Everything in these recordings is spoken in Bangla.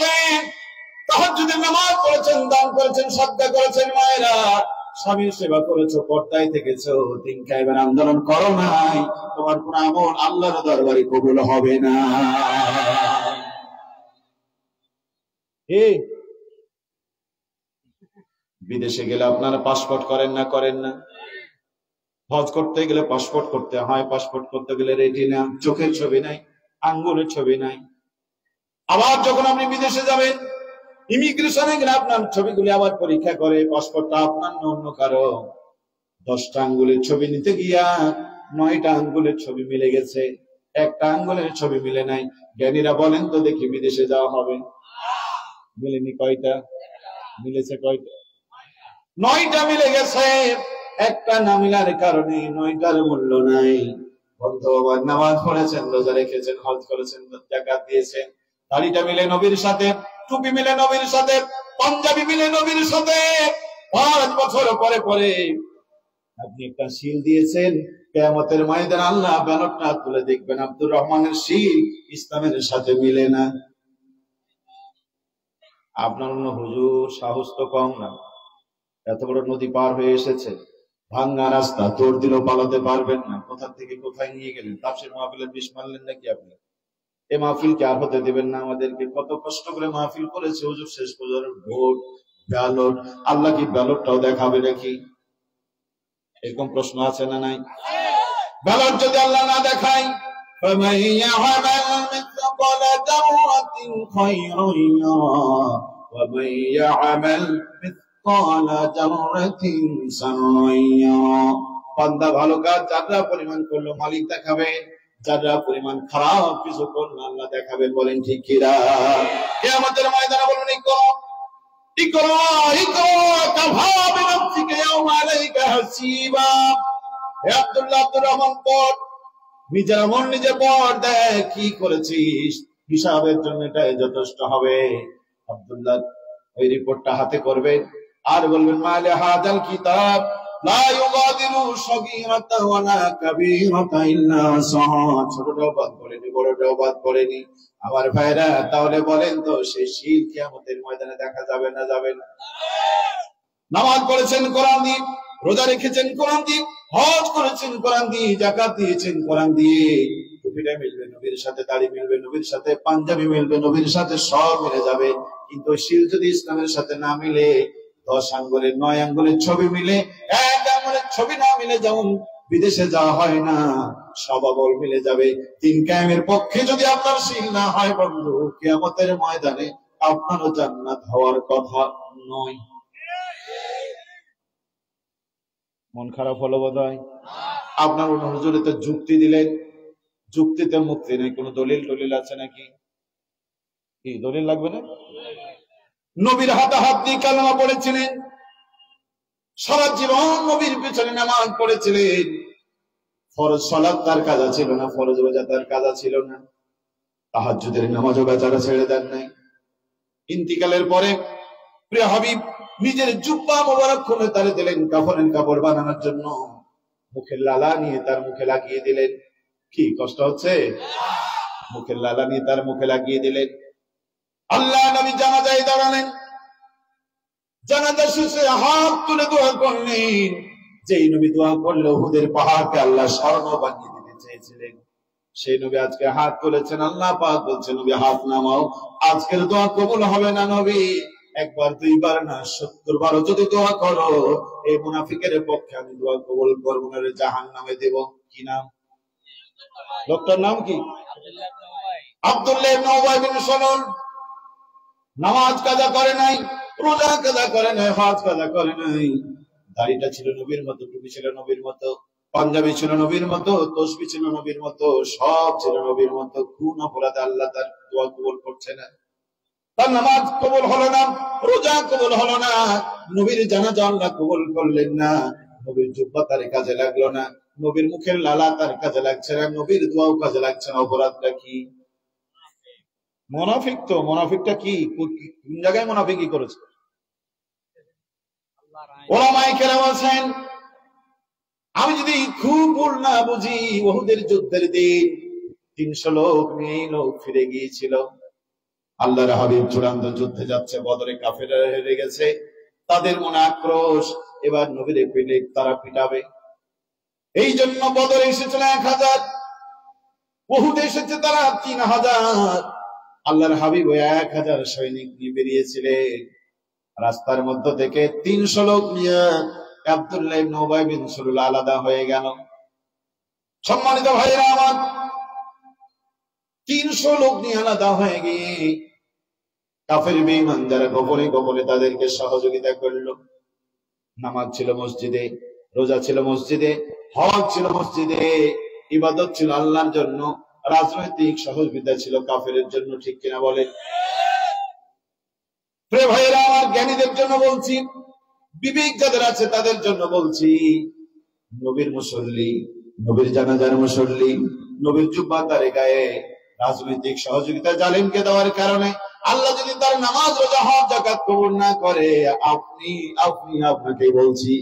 দিয়েছেন, তাহাজ্জুদের নামাজ পড়েছেন, দান করেছেন, সাদকা করেছেন, মায়েরা স্বামীর সেবা করেছো, পর্দায় থেকেছো, দিন কায়েমের আন্দোলন করো নাই, তোমার কোন আমল আল্লাহর দরবারে কবুল হবে না। বিদেশে গেলে আপনারা পাসপোর্ট করেন না? করেন না? হজ করতে গেলে পাসপোর্ট করতে হয়, পাসপোর্ট করতে গেলে রেটিনা, চোখের ছবি নাই, আঙ্গুলের ছবি নাই। আবার যখন আপনি বিদেশে যাবেন, ইমিগ্রেশনে গেলে আপনার ছবিগুলি আবার পরীক্ষা করে, পাসপোর্টটা আপনার না অন্য কারো। 10টা আঙ্গুলের ছবি নিতে গিয়া 9টা আঙ্গুলের ছবি মিলে গেছে, একটা আঙ্গুলের ছবি মিলে নাই। জ্ঞানীরা বলেন তো দেখি, বিদেশে যাওয়া হবে? মিলেনি কয়টা? মিলেছে কয়টা? 9টা মিলে গেছে। একটা না মিলার কারণে 9টার মূল্য নাই। বন্ধু আমার, নামাজ পড়েছেন, রোজা রেখেছেন, হজ করেছেন, যাকাত দিয়েছেন, দাড়িটা মিলে নবীর সাথে, টুপি মিলে নবীর সাথে, পাঞ্জাবি মিলে নবীর সাথে, 5 বছর পরে পরে আপনি একটা শিল দিয়েছেন, কিয়ামতের ময়দানে আল্লাহ ব্যালটটা তুলে দেখবেন, আব্দুর রহমানের শিল ইসলামের সাথে মিলে না। আপনার অন্য হুজুর সাহস তো কম না, এত বড় নদী পার হয়ে এসেছে, ভাঙ্গা রাস্তা, তোর দিলেও পালাতে পারবেন না। কোথা থেকে কোথায় নিয়ে গেলেন? তাফসীর মাহফিলের বিষ মারলেন নাকি আপনি? এই মাহফিলকে আর হতে দিবেন না আমাদেরকে। কত কষ্ট করে মাহফিল করেছে হুজুর, শেষ পর্যন্ত ভোট, ব্যালট। আল্লাহ কি ব্যালটটাও দেখাবে নাকি? এরকম প্রশ্ন আছে না নাই? ব্যালট যদি আল্লাহ না দেখায়, فَمَن يَعْمَلْ مِثْقَالَ ذَرَّةٍ خَيْرًا يَرَهُ وَمَن يَعْمَلْ مِثْقَالَ ذَرَّةٍ شَرًّا يَرَهُ। বান্দা ভালো কাজ যারা পরিমাণ করলো মালিক দেখাবে, যারা পরিমাণ খারাপ কিছু করলো আল্লাহ দেখাবে। বলেন ঠিক কিনা? কিয়ামতের ময়দানে বলবেন, ইকরা কাফা বিনাফসিকা ইয়াওমা আলাইকা হাসিবা। হে আব্দুল্লাহ, আব্দুর রহমান পড়, নিজের আমল নিজে পড়, দেখ কি করেছিস, হিসাবের জন্য এটাই যথেষ্ট হবে। আব্দুল্লাহ ওই রিপোর্টটা হাতে করবে আর বলবেন, মালে হাদাল কিতাব লা ইউগাদিরু সগীরাতান ওয়ালা কাবীরাতান ইল্লা সাহা। ছোটটাও বাদ পড়েনি, বড়টাও বাদ পড়েনি। আমার ভাইরা, তাহলে বলেন তো সেই শিল কিয়ামতের ময়দানে দেখা যাবে না যাবে না? নামাজ পড়েছেন কোরআন দিয়ে, রোজা রেখেছেন কোরআন দিয়ে, হজ করেছেন কোরআন দিয়ে, যাকাত দিয়েছেন কোরআন দিয়ে, টুপিটা মিলবে নবীর সাথে, দাড়ি মিলবে নবীর সাথে, পাঞ্জাবি মিলবে নবীর সাথে, সব মিলে যাবে। কিন্তু শিল যদি ইসলামের সাথে না মিলে, 10 আঙ্গুলের 9 আঙ্গুলের ছবি মিলে, 1 আঙ্গুলের ছবি না মিলে, যেমন বিদেশে যাওয়া হয় না, সব আমল মিলে যাবে। দিন কায়েমের পক্ষে যদি আপনার শিল না হয় বন্ধু, কিয়ামতের ময়দানে আপনারও জান্নাত হওয়ার কথা নয়। মন খারাপ হলো বোধহয়? আপনার হুজুরে তো যুক্তি দিলেন, যুক্তিতে মুক্তি নেই। কোন দলিল টলিল আছে নাকি? কি দলিল লাগবে না? নবীর হাতে হাত দিয়ে কালেমা পড়েছিলেন, সারা জীবন নবীর পিছনে নামাজ পড়েছিলেন। ফরজ সালাত তার কাজা ছিল না, ফরজ রোজা তার কাজা ছিল না, তাহাজ্জুদের নামাজও বেচারা ছেড়ে দেন নাই। ইন্তিকালের পরে প্রিয় হাবিব নিজের জুব্বা মোবারক খুলে তারে দিলেন কাফনের কাপড় বানানোর জন্য, মুখের লালা নিয়ে তার মুখে লাগিয়ে দিলেন। কি কষ্ট হচ্ছে? মুখের লালা নিয়ে তার মুখে লাগিয়ে দিলেন। আল্লাহ নবী জানাজায় দাঁড়ালেন, জানাজা শেষে হাত তুলে দোয়া করলেন। যেই নবী দোয়া করলে উহুদের পাহাড়কে আল্লাহ স্বর্ণ বানিয়ে দিতে চেয়েছিলেন, সেই নবী আজকে হাত তুলেছেন। আল্লাহ পাক বলছেন, নবী হাত নামাও, আজকের দোয়া কবুল হবে না। নবী একবার, দুইবার না, 70 বারও যদি দোয়া করো, এই মুনাফিকের পক্ষে আমি দোয়া কবুল করবো না, জাহান্নামে দেব। কি নাম? লোকটার নাম কি? আব্দুল্লাহ ইবনে উবাই বিন সালুল। নামাজ কাজা করে নাই, রোজা কাজা করে নাই, হজ কাজা করে নাই। দাড়িটা ছিল নবীর মতো, টুপি ছিল নবীর মতো, পাঞ্জাবি ছিল নবীর মতো, তসবিহ ছিল নবীর মতো, সব ছিল নবীর মতো। কোন অপরাধে আল্লাহ তার দোয়া কবুল করছে না? তার নামাজ কবুল হলো না, রোজা কবুল হলো না, নবীর জানাজা আল্লাহ কবুল করলেন না, নবীর জুব্বা তার কাজে লাগলো না, নবীর মুখের লালা তার কাজে লাগছে না, নবীর দোয়াও কাজে লাগছে না। অপরাধটা কি? মুনাফিক। তো মুনাফিকটা কি, কোন জায়গায় মুনাফিকি করেছে? ওলামায়ে কেরাম আছেন, আমি যদি খুব ভুল না বুঝি, উহুদের যুদ্ধের দিন 300 লোক নিয়ে লোক ফিরে গিয়েছিল। আল্লাহর হাবিব চূড়ান্ত যুদ্ধে যাচ্ছে, বদরে কাফেররা হেরে গেছে, তাদের মনে আক্রোশ, এবার নবীর পেটে তারা পিটাবে। এই জন্য বদরে এসেছিল 1000, উহুদে এসেছে তারা 3000। আল্লাহর হাবিব 1000 সৈনিক নিয়ে বেরিয়েছিলেন। রাস্তার মধ্য থেকে 300 লোক নিয়ে আব্দুল্লাহ ইবনে উবাই বিন সালুল আলাদা হয়ে গেল। সম্মানিত ভাইরা আমার, 300 লোক নিয়ে আলাদা হয়ে গিয়ে কাফের বেঈমানরা গোপনে গোপনে তাদেরকে সহযোগিতা করলো। নামাজ ছিল মসজিদে, রোজা ছিল মসজিদে, হজ ছিল মসজিদে, ইবাদত ছিল আল্লাহর জন্য, রাজনৈতিক সহযোগিতা ছিল কাফেরের জন্য। ঠিক কিনা বলেন? প্রিয় ভাইরা আমার, জ্ঞানীদের জন্য বলছি, বিবেক যাদের আছে তাদের জন্য বলছি, নবীর মুসল্লি, নবীর জানাজার মুসল্লি, নবীর জুব্বা তারে গায়ে রাজনৈতিক সহযোগিতা জালেমকে দেওয়ার কারণে আল্লাহ যদি তার নামাজ, রোজা, হজ, যাকাত কবুল না করে, আপনাকে বলছি,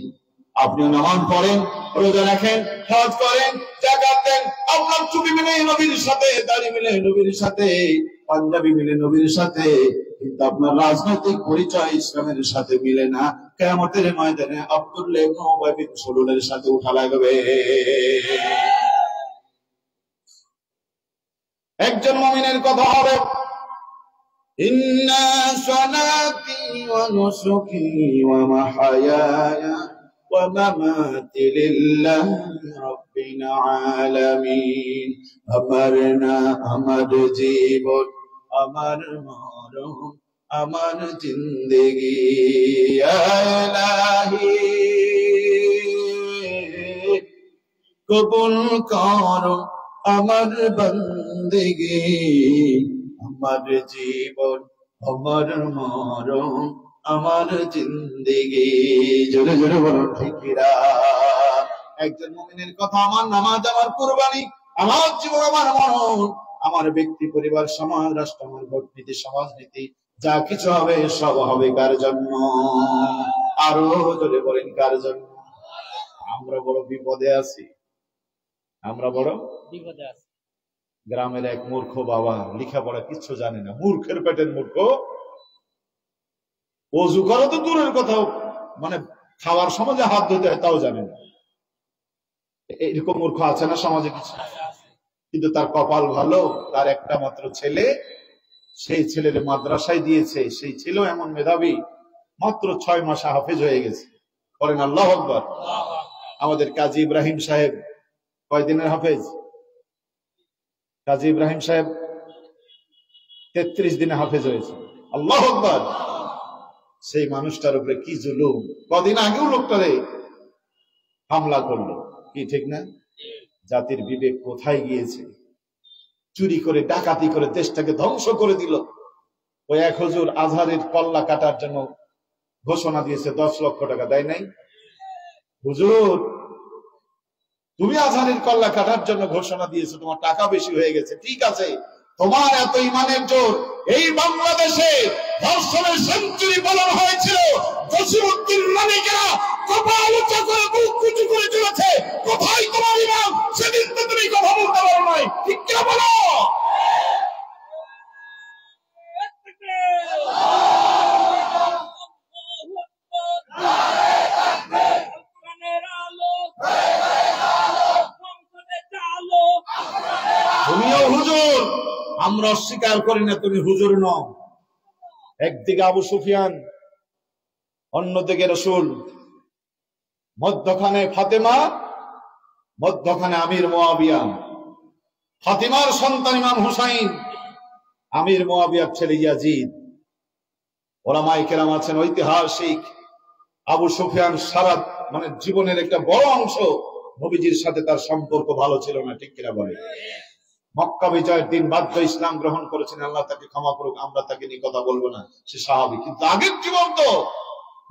আপনিও নামাজ পড়েন, রোজা রাখেন, হজ করেন, যাকাত দেন, আপনার টুপি মিলে নবীর সাথে, দাড়ি মিলে নবীর সাথে, পাঞ্জাবি মিলে নবীর সাথে, কিন্তু আপনার রাজনৈতিক পরিচয় ইসলামের সাথে মিলে না। কিয়ামতের ময়দানে আব্দুল্লাহ ইবনে উবাই বিন সালুলের সাথে উঠা লাগবে। একজন মুমিনের কথা হবে, ইন্না সালাতি ওয়া নুসুকি ওয়া মাহয়ায়া ওয়া মামাতি লিল্লাহি রাব্বিল আলামিন। আমার জীবন, আমার মরণ, আমার জিন্দেগি, ইয়া ইলাহি কবুল করো আমার বন্দেগি, আমার জীবন, আমার মরণ, আমার জিন্দেগি। জোরে জোরে বলো ঠিক কিনা? একজন মুমিনের কথা, আমার নামাজ, আমার কুরবানি, আমার জীবন, আমার মরণ, আমার ব্যক্তি, পরিবার, সমাজ, রাষ্ট্র, আমার ভোটনীতি, সমাজনীতি, যা কিছু হবে সব হবে কার জন্য? আরো জোরে বলেন, কার জন্য? আমরা বড় বিপদে আছি, আমরা বড় বিপদে আছি। গ্রামের এক মূর্খ বাবা, লেখাপড়া কিচ্ছু জানে না, মূর্খের পেটের মূর্খ, ওযু করো তো দূরের কথা, মানে খাওয়ার সময় যে হাত ধুতে হয় তাও জানে না। এরকম মূর্খ আছে না সমাজে কিছু? কিন্তু তার কপাল ভালো, তার একটা মাত্র ছেলে, সেই ছেলের মাদ্রাসায় দিয়েছে, সেই ছেলেও এমন মেধাবী, মাত্র 6 মাসে হাফেজ হয়ে গেছে। বলেন আল্লাহু আকবার। আমাদের কাজী ইব্রাহিম সাহেব কয়দিনের হাফেজ? কাজী ইব্রাহিম সাহেব 33 দিনে হাফেজ হয়েছে। আল্লাহু আকবার। সেই মানুষটার উপরে কি জুলুম! কদিন আগেও লোকটারে হামলা করলো, কি ঠিক না? জাতির বিবেক কোথায় গিয়েছে? চুরি করে, ডাকাতি করে দেশটাকে ধ্বংস করে দিল। ওই এক হুজুর আজহারের কল্লা কাটার জন্য ঘোষণা দিয়েছে, 10 লক্ষ টাকা দেয় নাই। হুজুর, তুমি আজহারের কল্লা কাটার জন্য ঘোষণা দিয়েছো, তোমার টাকা বেশি হয়ে গেছে, ঠিক আছে, তোমার এত ইমানের জোর, এই বাংলাদেশে ধর্ষণের সেঞ্চুরি পালন হয়েছিল, জসিমউদ্দিন মানিকেরা কপাল উঁচু করে বুক উঁচু করে চলেছে, কোথায় তোমার ইমান? সেদিন তো তুমি কথা বলতে পারো নাই, ঠিক কিনা বলো? তুমিও হুজুর, আমরা অস্বীকার করি না তুমি হুজুর নও। একদিকে আবু সুফিয়ান, অন্যদিকে রাসূল, মধ্যখানে ফাতেমা, মধ্যখানে আমির মুয়াবিয়া। ফাতিমার সন্তান ইমাম হুসাইন, আমির মুয়াবিয়ার ছেলে ইয়াজিদ। ওলামায়ে কেরাম আছেন ঐতিহাসিক, আবু সুফিয়ান সারা মানে জীবনের একটা বড় অংশ নবীজির সাথে তার সম্পর্ক ভালো ছিল না, ঠিক কিনা বলে? মক্কা বিজয়ের দিন বাধ্য ইসলাম গ্রহণ করেছেন, আল্লাহ তাকে ক্ষমা করুক, আমরা তাকে নিয়ে কথা বলবো না, সে সাহাবী। কিন্তু আগের জীবন তো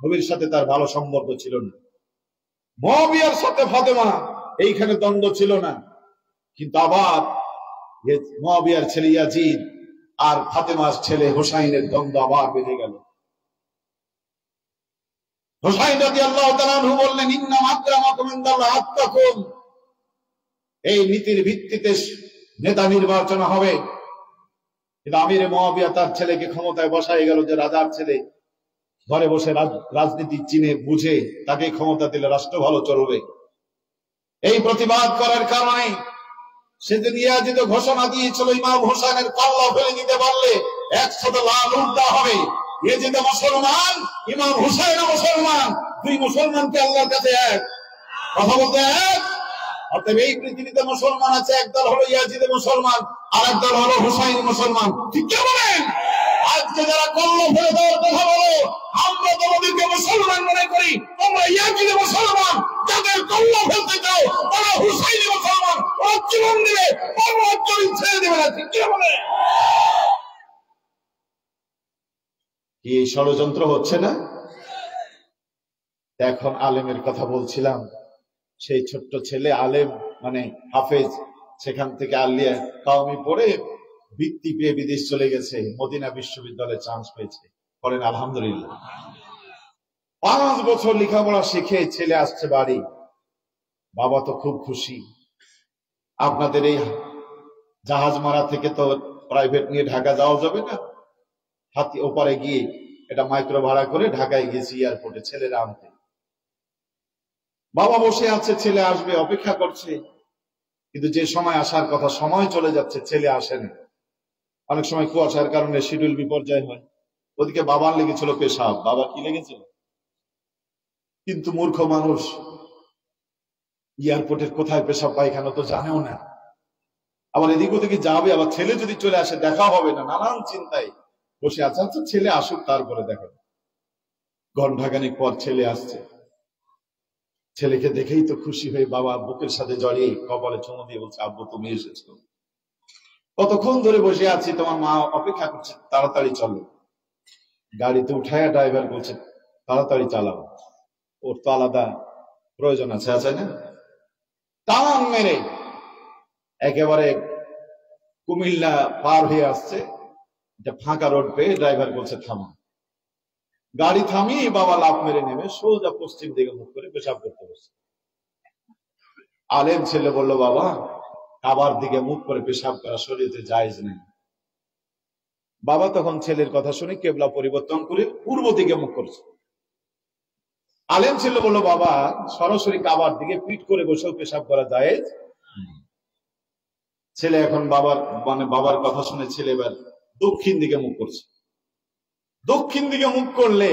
নবীর সাথে তার ভালো সম্পর্ক ছিল না। মুয়াবিয়ার সাথে ফাতেমা, এইখানে দ্বন্দ্ব ছিল না, কিন্তু আবার মুয়াবিয়ার ছেলে ইয়াজিদ আর ফাতেমার ছেলে হুসাইনের দ্বন্দ্ব আবার বেড়ে গেল। হুসাইন রাদিয়াল্লাহু তাআলা আনহু বললেন, ইন্নাম আকরামাকুম ইনদাল্লাহি আতকাকুম। এই নীতির ভিত্তিতে নেতা নির্বাচন হবে, কিন্তু আমিরে মুআবিয়া তার ছেলেকে ক্ষমতায় বসায় গেল, যে রাজার ছেলে ঘরে বসে রাজনীতি চিনে বুঝে তাকে ক্ষমতা দিলে রাষ্ট্র ভালো চলবে। এই প্রতিবাদ করার কারণে সেদিন ইয়াজিদ ঘোষণা দিয়েছিল, ইমাম হোসেনের কল্লা ফেলে দিতে পারলে 100 লাল উট দেওয়া হবে। ইয়াজিদ মুসলমান, ইমাম হুসাইন মুসলমান, দুই মুসলমানকে আল্লাহর কাছে এক, কথা বলতে এক। অর্থাৎ এই পৃথিবীতে মুসলমান আছে, একদল হলো ইয়াজিদ মুসলমান, আর একদল হলো হুসাইন মুসলমান। ঠিক কি বলেন? আজকে যারা কল্লা ফেলে দেওয়ার কথা বলো, আমরা তোমাদেরকে মুসলমান মনে করি, তোমরা ইয়াজিদ মুসলমান। যাদের কল্লা ফেলতে চাও তারা হুসাইনি মুসলমান, ওরা জীবন দিবে, ছেড়ে দেবে না। ঠিক কি বলে? কি ষড়যন্ত্র হচ্ছে না? এখন আলেমের কথা বলছিলাম, সেই ছোট্ট ছেলে আলেম মানে হাফেজ, সেখান থেকে আলিয়া কাওমি পড়ে বৃত্তি পেয়ে বিদেশ চলে গেছে, মদিনা বিশ্ববিদ্যালয়ে চান্স পেয়েছে। বলেন আলহামদুলিল্লাহ। 5 বছর লেখাপড়া শিখে ছেলে আসছে বাড়ি, বাবা তো খুব খুশি। আপনাদের এই জাহাজ মারা থেকে তো প্রাইভেট নিয়ে ঢাকা যাওয়া যাবে না, হাতি ওপারে গিয়ে এটা মাইক্রো ভাড়া করে ঢাকায় গেছি এয়ারপোর্টে ছেলেরা আনতে। বাবা বসে আছে, ছেলে আসবে অপেক্ষা করছে, কিন্তু যে সময় আসার কথা সময় চলে যাচ্ছে, ছেলে আসেনি। অনেক সময় কুয়াশার কারণে শিডিউল বিপর্যয় হয়। ওদিকে বাবার লেগেছিল পেশাব, বাবা কি লেগেছিল? কিন্তু মূর্খ মানুষ এয়ারপোর্টের কোথায় পেশাব পায়খানা তো জানেও না, আবার এদিক ওদিকে যাবে, আবার ছেলে যদি চলে আসে দেখা হবে না, নানান চিন্তায় বসে আছে। আচ্ছা ছেলে আসুক তারপরে দেখা। ঘণ্টাখানেক পর ছেলে আসছে, ছেলেকে দেখেই তো খুশি হয়ে বাবা বুকের সাথে জড়িয়ে কপালে চুমু দিয়ে বলছে, আব্বু তুমি এসেছো, কতক্ষণ ধরে বসে আছি, তোমার মা অপেক্ষা করছে, তাড়াতাড়ি চলো। গাড়িতে উঠায় ড্রাইভার বলছে তাড়াতাড়ি চালাও, ওর তো আলাদা প্রয়োজন আছে, আছে না? টান মেরে একেবারে কুমিল্লা পার হয়ে আসছে, ফাঁকা রোড পেয়ে ড্রাইভার বলছে থামা। গাড়ি থামিয়ে বাবা লাফ মেরে নেমে সোজা পশ্চিম দিকে মুখ করে পেশাব করতে বসছে। আলেম ছেলে বলল, বাবা কাবার দিকে মুখ করে পেশাব করা শরীয়তে জায়েজ নেই। বাবা তখন ছেলের কথা শুনে কেবলা পরিবর্তন করে পূর্ব দিকে মুখ করছে। আলেম ছেলে বলল, বাবা সরাসরি কাবার দিকে পিঠ করে বসেও পেশাব করা জায়েজ। ছেলে এখন বাবার কথা শুনে ছেলে এবার দক্ষিণ দিকে মুখ করছে। দক্ষিণ দিকে মুখ করলে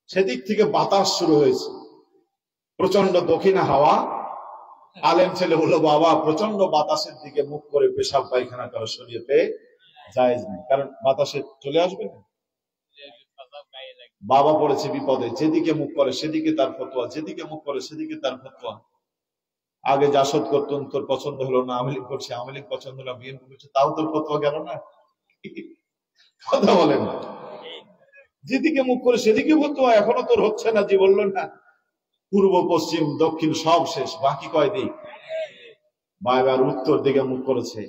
সেদিক থেকে বাতাস শুরু হয়েছে, প্রচন্ড দক্ষিণা হাওয়া। আলেম ছেলে বললো, বাবা প্রচন্ড বাতাসের দিকে মুখ করে পেশাব পায়খানা করা শরীয়তে জায়েজ নেই, কারণ বাতাসে চলে আসবে না। বাবা পড়েছে বিপদে, যেদিকে মুখ করে সেদিকে তার ফতোয়া, যেদিকে মুখ করে সেদিকে তার ফতোয়া। আগে জাসদ করতেন, তোর পছন্দ হলো না, আওয়ামী লীগ করছে, আওয়ামী লীগ পছন্দ হলো, বিএনপি করছে, তাও তোর ফতোয়া গেল না। কথা বলেন না, যেদিকে মুখ করে সেদিকে ফতোয়া, এখনো তোর হচ্ছে না। যে বললো না পূর্ব পশ্চিম দক্ষিণ সব শেষ, বাকি কয় দিক? এবার উত্তর দিকে মুখ করেছে।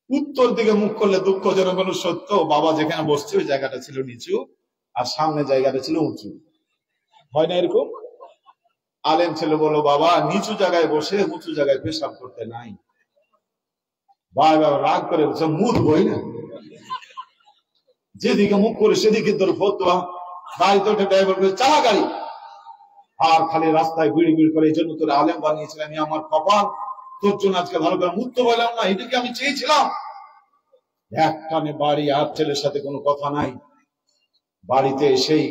উত্তর দিকে মুখ করলে দুঃখজনক হলো সত্য, বাবা যেখানে বসছে ওই জায়গাটা ছিল নিচু, আর সামনে জায়গাটা ছিল উঁচু। হয় না এরকম? আলেম ছেলে বললো, বাবা নিচু জায়গায় বসে উঁচু জায়গায় পেশাব করতে নাই। বাবা রাগ করে বলছে, মুখ বই না, যেদিকে মুখ করে সেদিকে তোর ফতোয়া। গাড়িতে উঠে ড্রাইভার করে চালা গাড়ি, আর খালি রাস্তায় বিড়ি বিড়ি করে। এই জন্য তোর আলেম বানিয়েছিলাম, আমি আমার কপাল, তোর জন্য আজকে ভালো করে মুক্ত বললাম না, এটাকে আমি চেয়েছিলাম। একখানে বাড়ি, আর ছেলের সাথে কোনো কথা নাই। বাড়িতে এসেই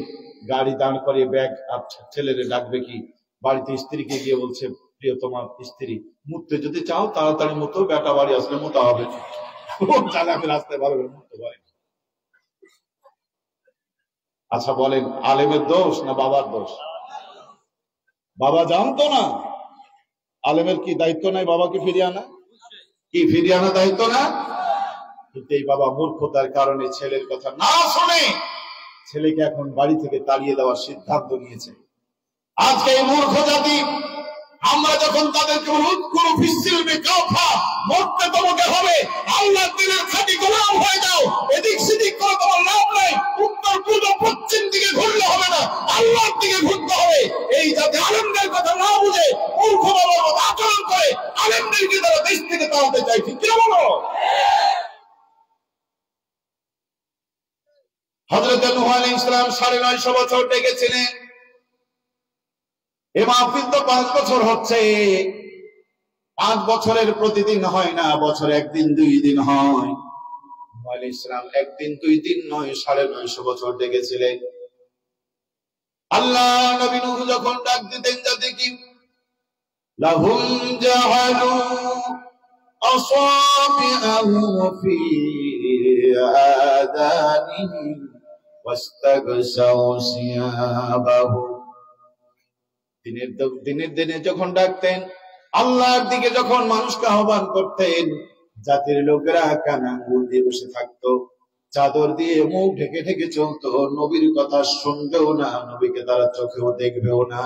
গাড়ি দাঁড় করিয়ে ব্যাগ আর ছেলেরে ডাকবে কি, বাড়িতে স্ত্রীকে গিয়ে বলছে, প্রিয় তোমার স্ত্রী, মুততে যদি চাও তাড়াতাড়ি মতো, বেটা বাড়ি আসলে মোতা হবে না। আমি রাস্তায় ভালো করে মুততে পারি। আচ্ছা বলেন, আলেমের দোষ না বাবার দোষ? বাবা জানতো না, আলেমের কি দায়িত্ব নাই বাবাকে ফিরিয়ে আনা? কি ফিরিয়ে আনা দায়িত্ব না? কিন্তু এই বাবা মূর্খতার কারণে ছেলের কথা না শুনে ছেলেকে এখন বাড়ি থেকে তাড়িয়ে দেওয়ার সিদ্ধান্ত নিয়েছে। আজকে এই মূর্খ জাতি, আমরা যখন তাদেরকে মরতে তোমাকে হবে, আল্লাহর দিনের খাঁটি গোলাম হয়ে যাও, এদিক সেদিক করে তোমার লাভ নাই, উত্তর পূর্ব পশ্চিম দিকে ঘুরলে হবে না, আল্লাহর দিকে ঘুরতে হবে। এই জাতি আলেমদের কথা না বুঝে মূর্খ বাবার মতো আচরণ করে, আলেমদেরকে তারা দেশ থেকে তাড়াতে চাই। ঠিক কিনা বলো? হযরত নূহ আলাইহিস সালাম 950 বছর ডেকেছিলেন। এ মাহফিল তো 5 বছর হচ্ছে। 5 বছরের প্রতিদিন হয় না, বছরে একদিন 2 দিন হয়। নূহ আলাইহিস সালাম একদিন 2 দিন নয়, 950 বছর ডেকেছিলেন। আল্লাহ নবী নূহ যখন ডাক দিতেন জাতিকে, লাহুম জাআলু আসাবিআহু ফি আযানিহিম ওয়াস্তাগশাউ সিয়াবাহু। দিনের দিনে যখন ডাকতেন, আল্লাহর দিকে যখন মানুষকে আহ্বান করতেন, জাতির লোকেরা কানে আঙ্গুল দিয়ে বসে থাকতো, চাদর দিয়ে মুখ ঢেকে ঢেকে চলতো, নবীর কথা শুনবেও না, নবীকে তারা চোখেও দেখবেও না।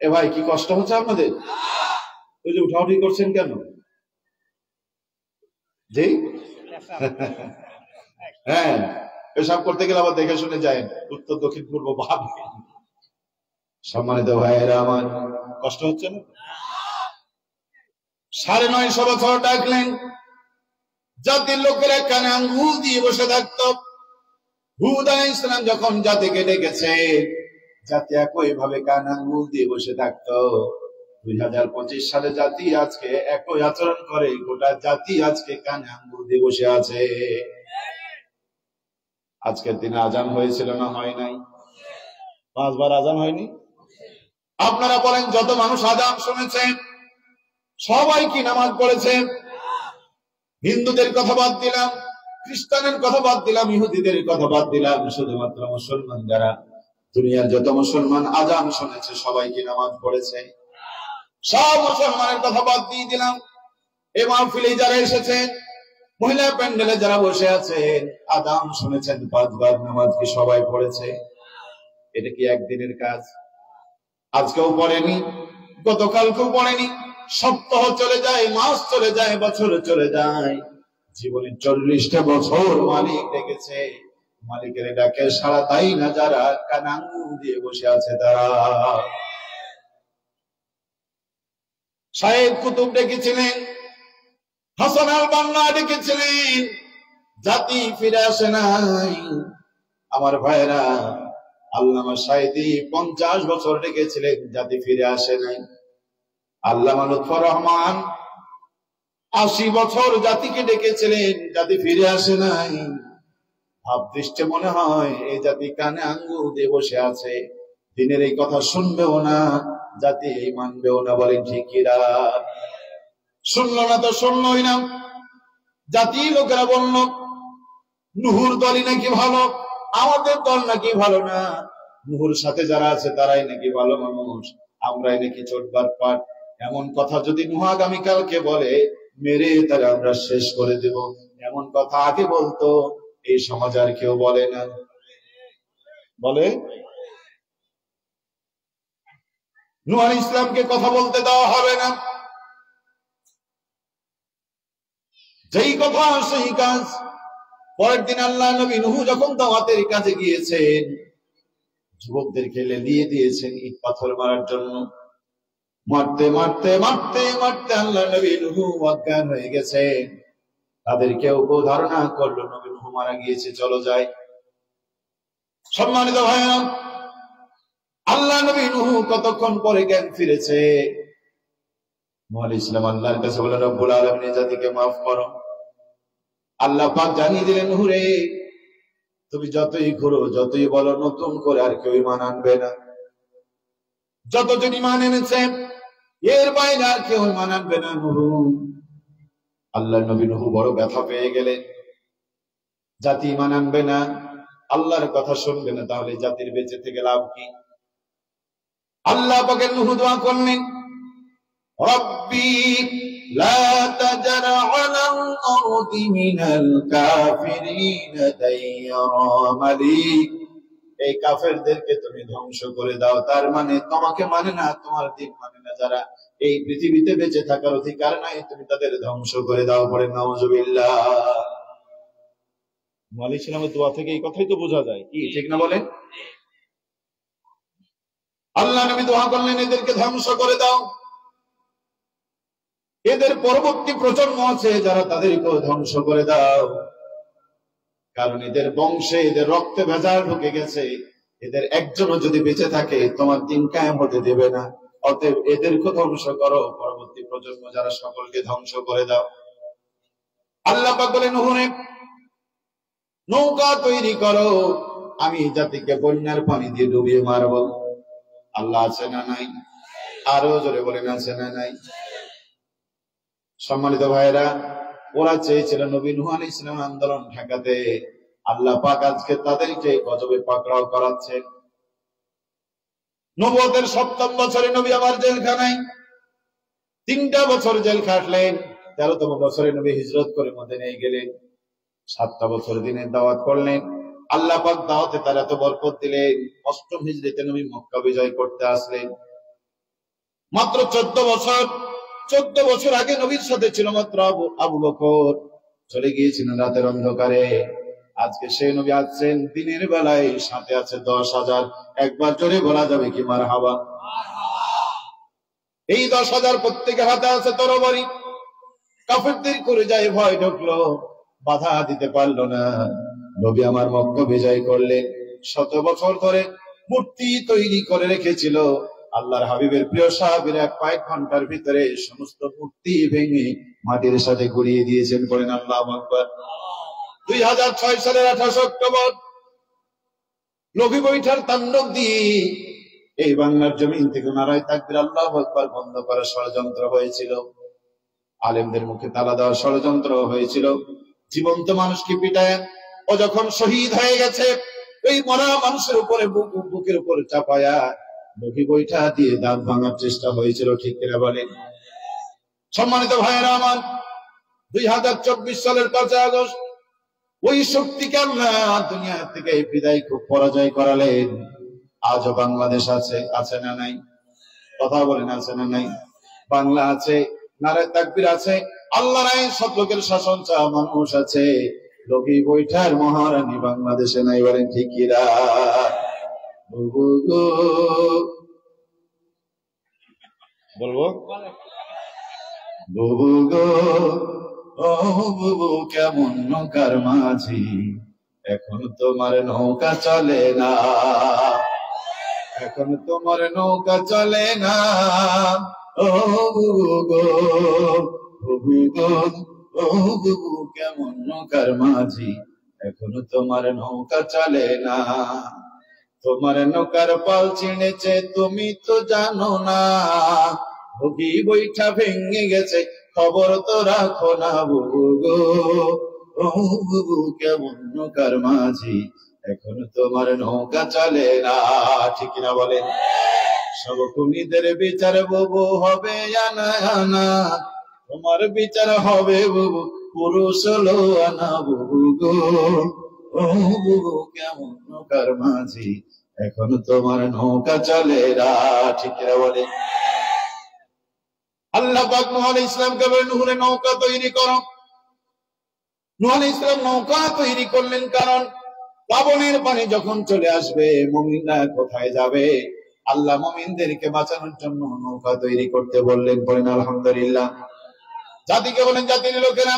এ ভাই, কি কষ্ট হচ্ছে আপনাদের? ওই যে উঠাউঠি করছেন কেন? জি হ্যাঁ, এসব করতে গেলে আবার দেখে শুনে যায়, উত্তর দক্ষিণ পূর্ব ভাব। সম্মানিত ভাইয়েরা আমার, কষ্ট হচ্ছে না? 950 বছর ডাকলেন, জাতির লোকেরা কানে আঙ্গুল দিয়ে বসে থাকত। হুদ আলাইহিস সালাম যখন জাতিকে ডেকেছে, জাতি একই ভাবে কানে আঙ্গুল দিয়ে বসে থাকত। 2025 সালে জাতি আজকে একই আচরণ করে, গোটা জাতি আজকে কানে আঙ্গুল দিয়ে বসে আছে। আজকের দিনে আজান হয়েছিল না হয় নাই? 5 বার আজান হয়নি? আপনারা বলেন, যত মানুষ আজান শুনেছে সবাই কি নামাজ পড়েছে? হিন্দুদের কথা বাদ দিলাম, খ্রিস্টানের কথা বাদ দিলাম, ইহুদিদের কথা বাদ দিলাম, শুধুমাত্র মুসলমান যারা, দুনিয়ার যত মুসলমান আজান শুনেছে সবাই কি নামাজ পড়েছে? সব মুসলমানের কথা বাদ দিয়ে দিলাম। এই মাহফিলে যারা এসেছেন, মহিলা প্যান্ডেলে যারা বসে আছেন, আজান শুনেছেন 5 বার, নামাজ কি সবাই পড়েছে? এটা কি একদিনের কাজ? আজকেও পড়েনি, গতকালকেও পড়েনি, সপ্তাহ চলে যায়, মাস চলে যায়, বছর চলে যায়, জীবনে 40টা বছর মালিক ডেকেছে, মালিকের ডাকে সাড়া দেয় না যারা, কানে আঙ্গুল দিয়ে বসে আছে তারা। সাইয়েদ কুতুব ডেকেছিলেন, হাসান আল বান্না ডেকেছিলেন, জাতি ফিরে আসে নাই। আমার ভাইরা, আল্লামা সাইদি 50 বছর ডেকেছিলেন, জাতি ফিরে আসে নাই। আল্লামা লুৎফর রহমান 80 বছর জাতিকে ডেকেছিলেন, জাতি ফিরে আসে নাই। ভাব দৃষ্টে মনে হয় এই জাতি কানে আঙ্গুল দিয়ে বসে আছে, দিনের এই কথা শুনবেও না, জাতি এই মানবেও না। বলেন ঠিক কিনা? শুনলো না তো শুনলোই না। জাতি লোকেরা বলল, নুহুর দলই নাকি ভালো, আমাদের দল নাকি ভালো না, নুহুর সাথে যারা আছে তারাই নাকি ভালো মানুষ, আমরাই নাকি চোটবার পাট। এমন কথা যদি নুহ আগামীকালকে বলে, মেরে তারা আমরা শেষ করে দেব, এমন কথা আগে বলতো, এই সমাজ আর কেউ বলে না। বলে নূহ আলাইহিস ইসলামকে কথা বলতে দেওয়া হবে না, যেই কথা সেই কাজ। পরের দিন আল্লাহ নবী নূহ যখন দাওয়াতের কাজে গিয়েছেন, যুবকদের খেলে দিয়ে দিয়েছেন ইট পাথর মারার জন্য। মারতে মারতে মারতে মারতে আল্লাহ নবী নূহ অজ্ঞান হয়ে গেছেন। তাদের কেউ ধারণা করলো নবী নূহ মারা গিয়েছে, চলো যাই। সম্মানিত ভাইরা, আল্লাহ নবী নূহ কতক্ষণ পরে জ্ঞান ফিরেছে। নূহ আলাইহিস সালাম আল্লাহর কাছে বলে, রব্বুল আলামিন জাতিকে মাফ করো। আল্লাহ পাক জানিয়ে দিলেন, নূহ রে, তুমি যতই ঘুরো, যতই বলো, নতুন করে আর কেউ ঈমান আনবে না। যতজন ঈমান এনেছে এর বাইরে আর কেউ ঈমান আনবে না। নূহ, আল্লাহ নবী নূহ বড় ব্যথা পেয়ে গেলেন। জাতি ঈমান আনবে না, আল্লাহর কথা শুনবে না, তাহলে জাতির বেঁচে থেকে লাভ কি? আল্লাহ পাকের নূহ দোয়া করলেন, রব্বি লা তাজার আলাল আরদি মিনাল কাফিরিনা দাইয়ারা মালিক, এই কাফেরদেরকে তুমি ধ্বংস করে দাও। তার মানে তোমাকে মানে না, তোমার দিন মানে না, যারা এই পৃথিবীতে বেঁচে থাকার অধিকার নাই, তুমি তাদের ধ্বংস করে দাও। পড়ে নাউজুবিল্লাহ। নূহ আলাইহিস সালামের দোয়া থেকে এই কথাই তো বোঝা যায়, কি ঠিক না বলেন? আল্লাহ নবী দোয়া করলেন, এদেরকে ধ্বংস করে দাও। এদের পরবর্তী প্রজন্ম আছে যারা, তাদেরকেও ধ্বংস করে দাও। কারণ এদের বংশে এদের রক্তে ভেজাল ঢুকে গেছে। এদের একজনও যদি বেঁচে থাকে তোমার দিন কায়েম হতে দেবে না। অতএব এদেরকে ধ্বংস করো, পরবর্তী প্রজন্ম যারা সকলকে ধ্বংস করে দাও। আল্লাহ পাক বলেন, নূহে নৌকা তৈরি করো, আমি জাতিকে বন্যার পানি দিয়ে ডুবিয়ে মারব। আল্লাহ আছে না নাই? আরো জোরে বলেন, আছে না নাই? সম্মানিত ভাইরা, ওরা চেয়েছিল নবী নূহ আলাইহিস সালাম আন্দোলন ঠেকাতে। আল্লাহ পাক আজকে তাদেরকে গজবে পাকড়াও করাচ্ছেন। নবুয়তের ৭ম বছরে নবী আমার জেলখানায় ৩টা বছর জেল খাটলেন। ১৩তম বছরে নবী হিজরত করে মদিনায় গেলেন। ৭টা বছর দিনের দাওয়াত করলেন। আল্লাহ পাক দাওয়াতে তার এত বরকত দিলেন। ৮ম হিজরিতে নবী মক্কা বিজয় করতে আসলেন। মাত্র 14 বছর আগে নবীর সাথে ছিল মাত্র আবু বকর, চলে গিয়েছিলেন রাতের অন্ধকারে। আজকে সেই নবী আসছেন দিনের বেলায়, সাথে আছে 10,000। একবার জোরে বলা যাবে কি মারহাবা? এই 10,000 প্রত্যেকের হাতে আছে তরবারি। কাফেরদের করে যায় ভয় ঢুকলো, বাধা দিতে পারলো না। নবী আমার মক্কা বিজয় করলেন। শত বছর ধরে মূর্তি তৈরি করে রেখেছিল। আল্লাহর হাবিবের প্রিয় সাহাবীরা কয়েক ঘন্টার ভিতরে সমস্ত মূর্তি ভেঙে মাটির সাথে গুড়িয়ে দিয়েছেন। বলেন আল্লাহু আকবার। 2006 সালের 28 অক্টোবর লঘু বৈঠার তাণ্ডব দিয়ে এই বাংলার জমিন থেকে নারায়ে তাকবীর আল্লাহু আকবার বন্ধ করার ষড়যন্ত্র হয়েছিল। আলেমদের মুখে তালা দেওয়ার ষড়যন্ত্র হয়েছিল। জীবন্ত মানুষকে পিটায় ও যখন শহীদ হয়ে গেছে, এই মরা মানুষের উপরে বুকের উপরে চাপায়া লঘু বৈঠা দিয়ে দাঁত ভাঙার চেষ্টা হয়েছিল। ঠিক কিনা বলেন? সম্মানিত ভাইয়েরা আমার, 2024 সালের 5 আগস্ট ওই শক্তিকে আল্লাহ দুনিয়া থেকে বিদায় খুব পরাজয় করালেন। আজও বাংলাদেশ আছে, আছে না নাই? কথা বলেন, আছে না নাই? বাংলা আছে, নারায়ে তাকবীর আছে, আল্লাহর আইন সৎলোকের শাসন চাওয়া মানুষ আছে। লঘু বৈঠার মহারানী বাংলাদেশে নাই। বলেন ঠিক কিনা? বলবো বুবু গো, ও বুবু কেমন নৌকার মাঝি, এখন তোমার নৌকা চলে না, এখন তোমার নৌকা চলে না। ও বুবু গো, বুবু গো, ও বুবু কেমন নৌকার মাঝি, এখন তোমার নৌকা চলে না। তোমার নৌকার পাল ছিঁড়েছে তুমি তো জানো না, লঘু বৈঠা ভেঙে গেছে খবর তো রাখো না। বুবু গো, ও বুবু কেমন নৌকার মাঝি, এখন তোমার নৌকা চলে না। ঠিক না বলেন? সব খুনিদের বিচার বুবু হবে আনা আনা, তোমার বিচার হবে বুবু পুরুষ হলো আনা। বুবু গো, ও বুবু কেমন নৌকার মাঝি, এখন তোমার নৌকা চলে না। ঠিক না বলেন? আল্লাহ পাক নূহ আলাইহিস সালামকে বলেন, নূহ নৌকা তৈরি করো। নূহ আলাইহিস সালাম নৌকা তৈরি করলেন, কারণ প্লাবনের পানি যখন চলে আসবে মুমিনরা কোথায় যাবে? আল্লাহ মুমিনদেরকে বাঁচানোর জন্য নৌকা তৈরি করতে বললেন। বলেন আলহামদুলিল্লাহ। জাতিকে বলেন, জাতির লোকেরা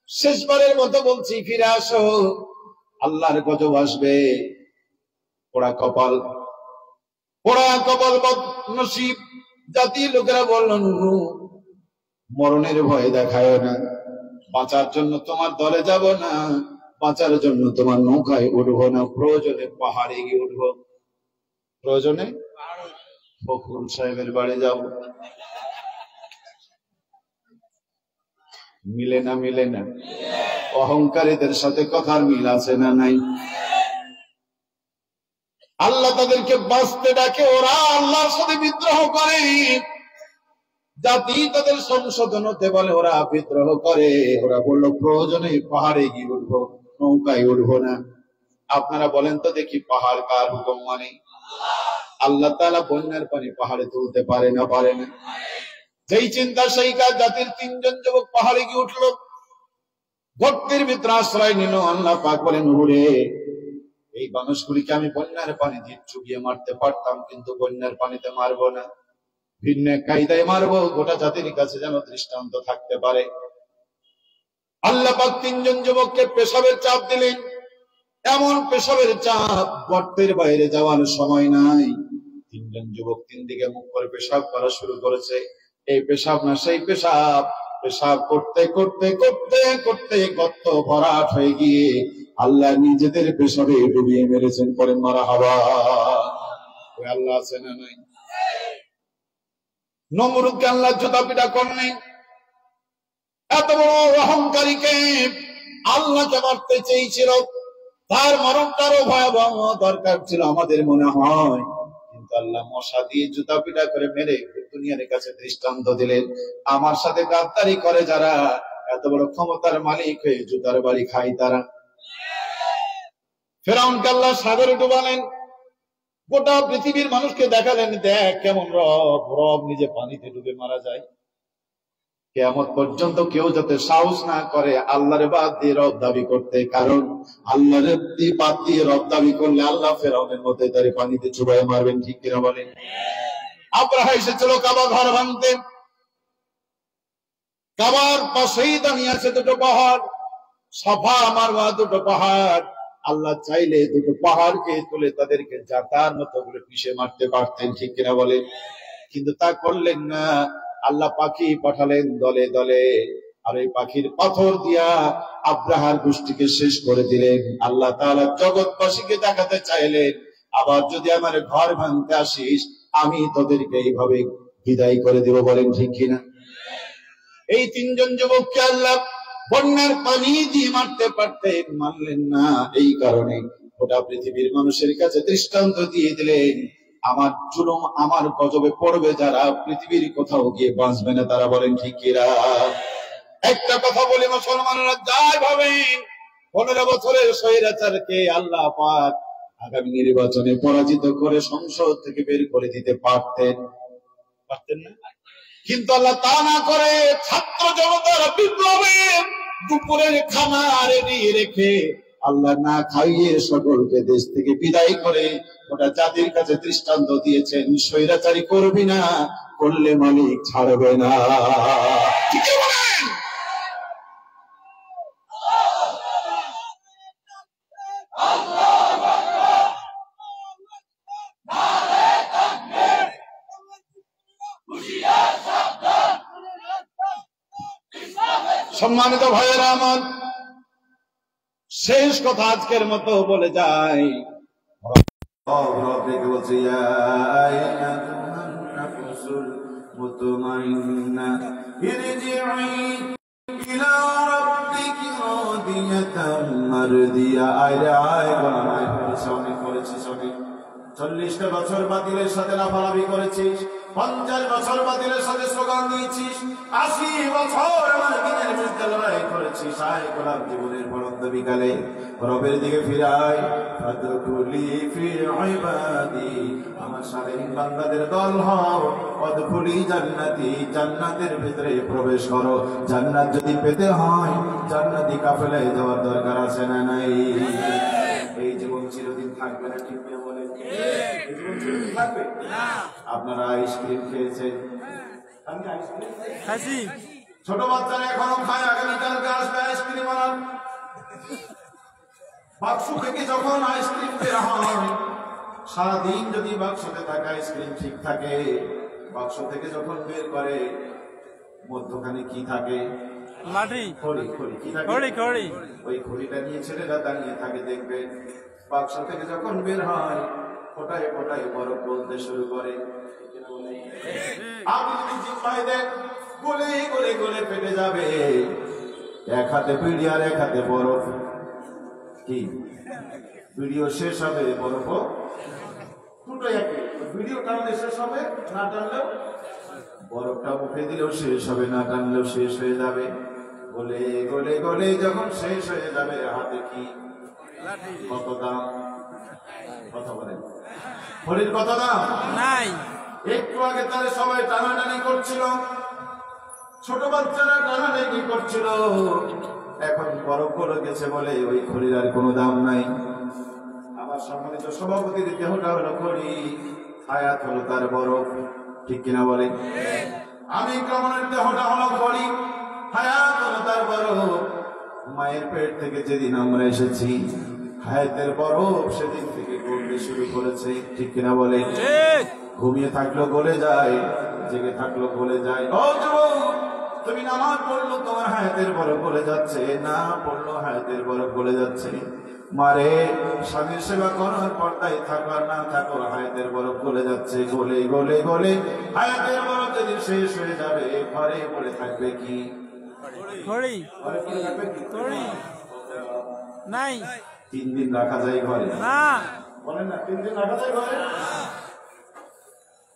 শেষবারের মতো বলছি, ফিরে আসো, আল্লাহর গজব আসবে। পোড়া কপাল, পোড়া কপাল বদনসিব জাতির লোকেরা বলল, নূহ মরণের ভয় দেখায় না, বাঁচার জন্য তোমার দলে যাব না, বাঁচার জন্য তোমার নৌকায় উঠবো না, প্রয়োজনে পাহাড়ে গিয়ে উঠবো, প্রয়োজনে ফখরুল সাহেবের বাড়ি যাব। মিলে না? মিলে না? অহংকারীদের সাথে কথার মিল আছে না নাই? আল্লাহ তাদেরকে বাঁচতে ডাকে, ওরা আল্লাহর সাথে বিদ্রোহ করে। জাতি তাদের সংশোধন হতে বলে, ওরা বিদ্রোহ করে। ওরা বললো প্রয়োজনে পাহাড়ে গিয়ে উঠবো, নৌকায় উঠবো না। আপনারা বলেন তো দেখি, পাহাড় কার হুকুম মানে? আল্লাহ তাআলা বন্যার পানি পাহাড়ে তুলতে পারে না? পারে না? যেই চিন্তা সেই কাজ। জাতির 3 জন যুবক পাহাড়ে গিয়ে উঠলো, গর্তের ভিতরে আশ্রয় নিল। আল্লাহ পাক বলেন, নূহ রে, এই মানুষগুলিকে আমি বন্যার পানি দিয়ে চুবিয়ে মারতে পারতাম, কিন্তু বন্যার পানিতে মারবো না, ভিন্ন কায়দায় মারবো, গোটা জাতির কাছে যেন দৃষ্টান্ত থাকতে পারে। আল্লাহ পাক 3 জন যুবককে পেশাবের চাপ দিলেন। এমন পেশাবের চাপ, গর্তের বাইরে যাওয়ার সময় নাই। তিনজন যুবক তিন দিকে মুখ করে পেশাব করা শুরু করেছে। এই পেশাব না সেই পেশাব। পেশাব করতে করতে করতে করতে গর্ত ভরাট হয়ে গিয়ে আল্লাহ নিজেদের পেশাবে ডুবিয়ে মেরেছেন। পরে মারা হাওয়া। ওই আল্লাহ আছে না নাই? নমরুদকে আল্লাহ জুতা পিটা করলেন। এত বড় অহংকারীকে আল্লাহকে মারতে চেয়েছিল, তার মরণটারও ভয়াবহ দরকার ছিল আমাদের মনে হয়, কিন্তু আল্লাহ মশা দিয়ে জুতা পিটা করে মেরে দুনিয়ার কাছে দৃষ্টান্ত দিলেন, আমার সাথে গাদ্দারি করে যারা, এত বড় ক্ষমতার মালিক হয়ে জুতার বাড়ি খায় তারা। ফেরাউনকে আল্লাহ সাগরে ডুবালেন। গোটা পৃথিবীর মানুষকে দেখালেন, দেখ কেমন রব, রব নিজে পানিতে ডুবে মারা যায়। কিয়ামত পর্যন্ত কেউ যাতে সাহস না করে আল্লাহর বাদ দিয়ে রব দাবি করতে, কারণ আল্লাহর বাদ দিয়ে রব দাবি করলে আল্লাহ ফেরাউনের মধ্যে তারে পানিতে চুবাইয়ে মারবেন। ঠিক কিনা বলেন? আব্রাহা এসেছিল কাবা ঘর ভাঙতে। কাবার পাশেই দাঁড়িয়ে আছে দুটো পাহাড়, সাফা মারওয়া দুটো পাহাড়। আল্লাহ চাইলে দুটো পাহাড়কে তুলে তাদেরকে জাতার মতো করে পিষে মারতে পারতেন। ঠিক কিনা বলেন? কিন্তু তা করলেন না। আল্লাহ পাখি পাঠালেন দলে দলে, আর এই পাখির পাথর দিয়া আব্রাহার গোষ্ঠীকে শেষ করে দিলেন। আল্লাহ তাআলা জগৎবাসীকে দেখাতে চাইলেন, আবার যদি আমার ঘর ভাঙতে আসিস আমি তোদেরকে এইভাবে বিদায় করে দেব। বলেন ঠিক কিনা? এই তিনজন যুবককে আল্লাহ বন্যার পানি দিয়ে মারতে পারতেন, মানলেন না। এই কারণে গোটা পৃথিবীর মানুষের কাছে দৃষ্টান্ত দিয়ে দিলেন, আমার জুলুম আমার গজবে পড়বে যারা, পৃথিবীর কোথাও গিয়ে বাঁচবে না তারা। বলেন ঠিক কিনা? একটা কথা বলি মুসলমানরা, যাই ভাবেন 15 বছরের স্বৈরাচারকে আল্লাহ পাক আগামী নির্বাচনে পরাজিত করে সংসদ থেকে বের করে দিতে পারতেন, পারতেন না? কিন্তু আল্লাহ তা না করে ছাত্র জনতার বিপ্লবে দুপুরের খানা রেডি রেখে আল্লাহ না খাইয়ে সকলকে দেশ থেকে বিদায় করে ওটা জাতির কাছে দৃষ্টান্ত দিয়েছেন, স্বৈরাচারী করবি না, করলে মালিক ছাড়বে না। ঠিক বলেন? সম্মানিত ভাইয়েরা আমার, শেষ কথা আজকের মতো বলে যাই। অনেক করেছিস, অনেক 40টা বছর বাতিলের সাথে লাফালাফি করেছিস, 50 বছর বাতিলের সাথে স্লোগান দিয়েছিস, 80 বছর আমার দিনের বিরুদ্ধে লড়াই করেছিস। আয় গোলাপ জীবনের পরন্ত বিকালে রবের দিকে ফিরাই, ফাদখুলি ফি ইবাদি, আমার সালেহীন বান্দাদের দল হও, ওয়াদখুলি জান্নাতি, জান্নাতের ভিতরে প্রবেশ করো। জান্নাত যদি পেতে হয় জান্নাতি কাফেলায় যাওয়ার দরকার আছে না নাই? এই জীবন চিরদিন থাকবে না। ঠিক না বলেন? এই জীবন চিরদিন থাকবে না। আপনারা আইসক্রিম খেয়েছেন, আমি আইসক্রিম খাইছি, ছোট বাচ্চারা এখনো খায়, আগামীকালকে আসবে আইসক্রিম আনার। বাক্স থেকে যখন আইসক্রিম বের হয়, সারাদিন যদি বাক্সতে থাকা আইসক্রিম ঠিক থাকে, বাক্স থেকে যখন বের করে মধ্যখানে কি থাকে? মাটি, খড়ি। খড়ি কি থাকে? খড়ি, খড়ি। ওই খড়িটা নিয়ে ছেলেরা দাঁড়িয়ে থাকে, দেখবেন বাক্স থেকে যখন বের হয় ফোটায় ফোটায় বরফ বলতে শুরু করে। আপনি যদি জিম্মায় দেন গলে গলে গলে ফেটে যাবে। এক হাতে বিড়ি আর এক হাতে বরফ, কি ভিডিও শেষ হবে, বরফ দুটো একই। ভিডিও টানলে শেষ হবে, না টানলেও, বরফটা মুখে দিলেও শেষ হবে, না টানলেও শেষ হয়ে যাবে। গলে গলে গলে যখন শেষ হয়ে যাবে, হাতে কি কত দাম? কথা বলেন, খড়ির কত দাম নাই? একটু আগে তাহলে সবাই টানাটানি করছিল, ছোট বাচ্চারা টানাটানি করছিল, এখন বরফ করে গেছে বলে ওই খড়ির আর কোনো দাম নাই। আমার সম্মানিত সভাপতির দেহটা হলো খড়ি, হায়াত হলো তার বরফ। ঠিক কিনা বলেন? আমি কামনের দেহটা হলো খড়ি, হায়াত হলো তার বরফ। মায়ের পেট থেকে যেদিন আমরা এসেছি হায়াতের বরফ সেদিন থেকে গলতে শুরু করেছে, ঠিক কিনা বলে? ঘুমিয়ে থাকলো গলে যায়, জেগে থাকলো গলে যায়। ও যুবক, তুমি নামাজ পড়লো তোমার হায়াতের বরফ গলে যাচ্ছে, না পড়লো হায়াতের বরফ গলে যাচ্ছে। মারে, স্বামীর সেবা করার পর্দায় থাকার না থাকো, হায়াতের বরফ গলে যাচ্ছে, গলে গলে গলে হায়াতের বরফ যেদিন শেষ হয়ে যাবে, ঘরে পড়ে থাকবে কি? ঘড়ি নাই। 3 দিন রাখা যায় ঘরে না, বলেন না? 3 দিন রাখা যায় ঘরে?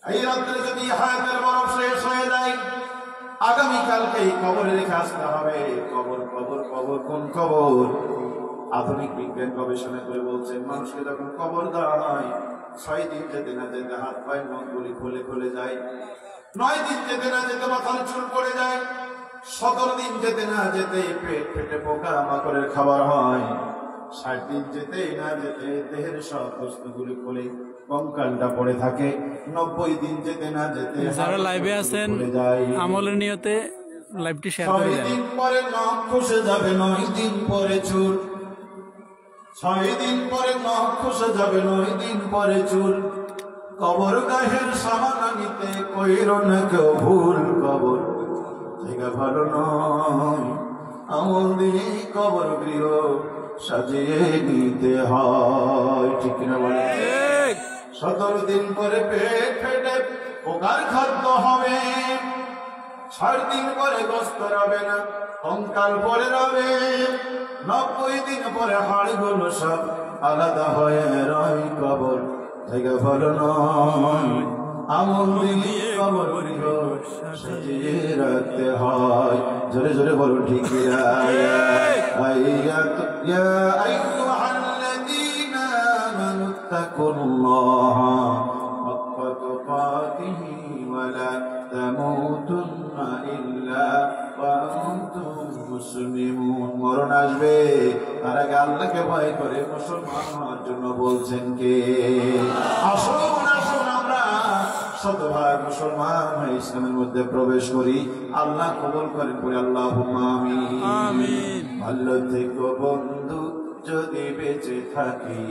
এই রাত্রে যদি হায়াতের বরফ শেষ হয়ে যায়, আগামীকালকেই কবরে রেখে আসতে হবে। কবর কবর কবর, কোন কবর? আধুনিক বিজ্ঞান গবেষণা করে বলছেন, মানুষকে যখন কবর দেওয়া হয়, 6 দিন যেতে না যেতে হাত পায়ের নখগুলি খুলে খুলে যায়, 9 দিন যেতে না যেতে মাথার চুল পড়ে যায়, 17 দিন যেতে না যেতে পেট ফেটে পোকা মাকড়ের খাবার হয়, 60 দিন যেতে না যেতে দেহের সব বস্তুগুলি খুলে কঙ্কালটা পড়ে থাকে, 90 দিন যেতে না যেতে যারা লাইভে আছেন আমলের নিয়তে লাইভটি শেয়ার করে দেন। 6 দিন পরে নখ খসে যাবে, 9 দিন পরে চুল, 6 দিন পরে নখ খসে যাবে, 9 দিন পরে চুল। কবর গাহের সামান নিতে কইরো না কেউ ভুল, কবর জায়গা ভালো নয়, আমল দিয়ে কবর গৃহ সাজিয়ে নিতে হয়, ঠিক কিনা বলে? 17 দিন পরে পেট ফেটে পোকার খাদ্য হবে, 6 দিন পরে গোস্ত রবে না, কঙ্কাল পরে রবে, 90 দিন পরে হাড়গুলো সব আলাদা হয়ে রয়, কবর জায়গা ভালো নয়, আমল দিয়ে কবর গৃহ সাজিয়ে রাখতে হয়। জোরে জোরে বলুন, ঠিক কিনা? ইয়া আইয়ুহাল্লাযীনা আমানু তাকুল্লাহা হাক্কা তুকাতিহি ওয়া লা তামুতুন্না ইল্লা ওয়া আনতুম মুসলিমুন। মরণ আসবে, তার আগে আল্লাহকে ভয় করে মুসলমান হওয়ার জন্য বলছেন কে? আসুন আসুন আমরা শতভাগ মুসলমান হয়ে ইসলামের মধ্যে প্রবেশ করি। আল্লাহ কবুল করেন, বলি আল্লাহুম্মা আমিন। ভালো থেকো বন্ধু, যদি বেঁচে থাকি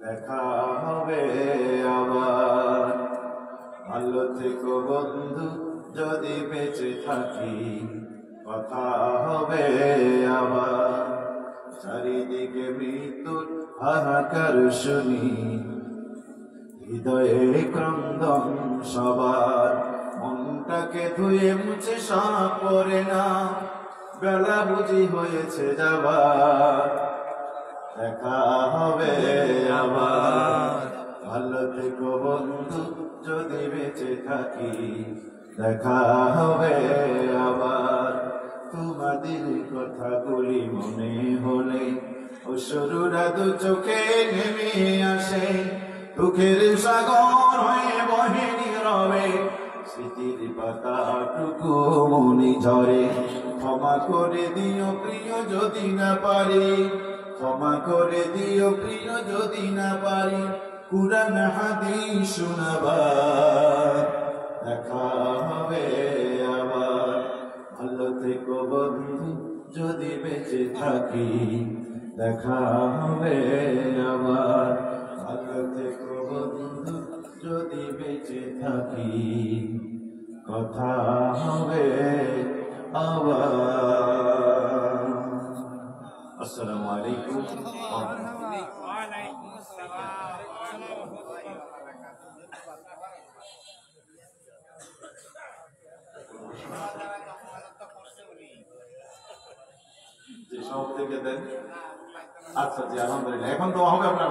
দেখা হবে আবার। ভালো থেকো বন্ধু, যদি বেঁচে থাকি কথা হবে আবার। চারিদিকে মৃত্যুর হাহাকার শুনি, হৃদয়ে ক্রন্দন সবার, মনটাকে ধুয়ে মুছে সাপ করে না, বেলা বুঝি হয়েছে যাবার, দেখা হবে আবার। ভালো থেকো বন্ধু, যদি বেঁচে থাকি দেখা হবে আবার। তোমাদের কথাগুলি মনে হলে অশ্রুরা দু চোখে নেমে আসে, দুঃখের সাগর হয়ে বহে নীরবে, স্মৃতির পাতাটুকু মনে ঝরে। ক্ষমা করে দিও প্রিয় যদি না পারি, ক্ষমা করে দিও প্রিয় যদি না পারি, কুরআন হাদিস শোনাবার, দেখা হবে আবার। ভালো থেকো বন্ধু, যদি বেঁচে থাকি দেখা হবে আবার। ভালো থেকো বন্ধু, যদি বেঁচে থাকি কথা হবে আবার। আসসালামু আলাইকুম। যে সব থেকে দেন। আচ্ছা জি, আলহামদুলিল্লাহ। এখন তো হবে আপনার